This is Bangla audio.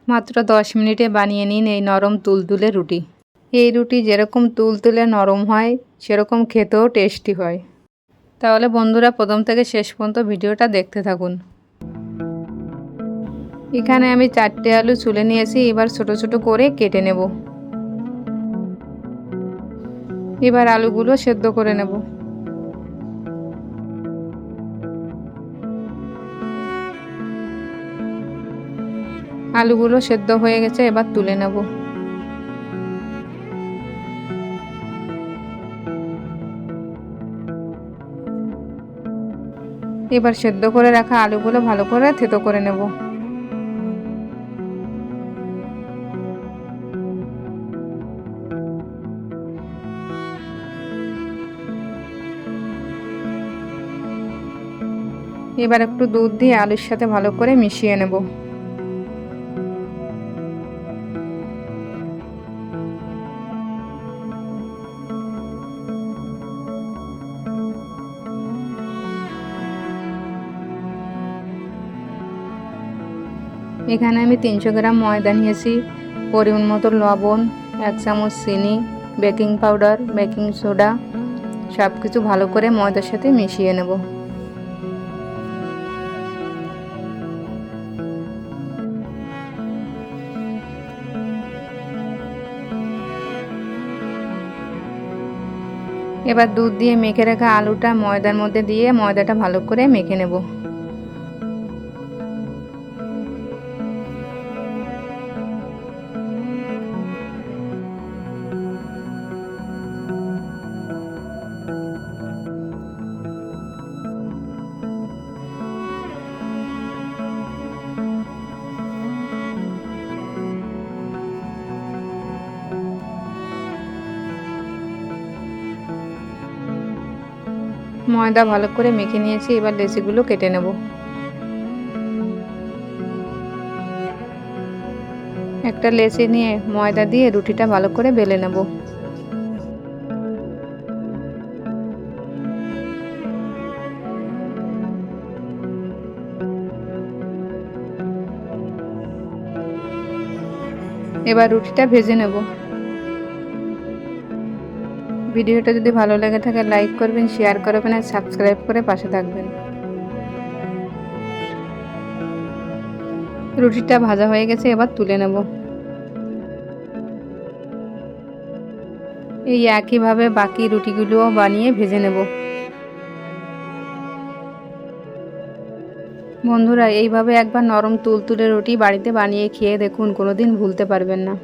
মাত্র 10 মিনিটে বানিয়ে নিন এই নরম তুলতুলে রুটি। এই রুটি যেরকম তুলতুলে নরম হয় সেরকম খেতেও টেস্টি হয়। তাহলে বন্ধুরা প্রথম থেকে শেষ পর্যন্ত ভিডিওটা দেখতে থাকুন। এখানে আমি 4টে আলু ছুলে নিয়েছি, এবার ছোট ছোট করে কেটে নেব। এবার আলুগুলো সেদ্ধ করে নেব। আলুগুলো সেদ্ধ হয়ে গেছে, এবার তুলে নেব। এবার সেদ্ধ করে রাখা আলুগুলো ভালো করে থেতো করে নেব। এবার একটু দুধ দিয়ে আলুর সাথে ভালো করে মিশিয়ে নেব। এখানে আমি 300 গ্রাম ময়দা নিয়েছি, পরিমাণ মতো লবণ, 1 চামচ চিনি, বেকিং পাউডার, বেকিং সোডা সব কিছু ভালো করে ময়দার সাথে মিশিয়ে নেব। এবার দুধ দিয়ে মেখে রাখা আলুটা ময়দার মধ্যে দিয়ে ময়দাটা ভালো করে মেখে নেব। ময়দা ভালো করে মেখে নিয়েছি, এবার লেচিগুলো কেটে নেব। একটা লেচি নিয়ে ময়দা দিয়ে রুটিটা ভালো করে বেলে নেব। এবার রুটিটা ভেজে নেব। ভিডিওটা যদি ভালো লেগে থাকে লাইক করবেন, শেয়ার করবেন আর সাবস্ক্রাইব করে পাশে থাকবেন। রুটিটা ভাজা হয়ে গেছে, এবার তুলে নেব। এই একইভাবে বাকি রুটিগুলোও বানিয়ে ভেজে নেব। বন্ধুরা এইভাবে একবার নরম তুলতুলে রুটি বাড়িতে বানিয়ে খেয়ে দেখুন, কোনোদিন ভুলতে পারবেন না।